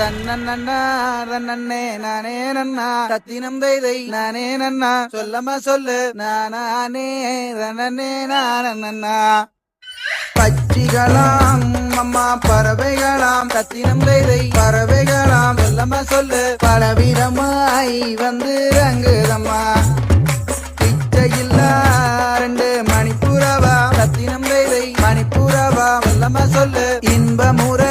தன்னண்ணா தன்னே நானே நன்னா தத்தினம் தை நானே நன்னா சொல்லமா சொல்லு நானே தன்னே நானண்ணா பச்சிகளாம் அம்மா பறவைகளாம் தத்தினம் தை பறவைகளாம் சொல்லமா சொல்லு பலவிதமாய் வந்து ரங்குதம்மா பிச்சையில்லா 2 மணிப்புறவா தத்தினம் தை மணிப்புறவா சொல்லமா சொல்லு இன்பமுற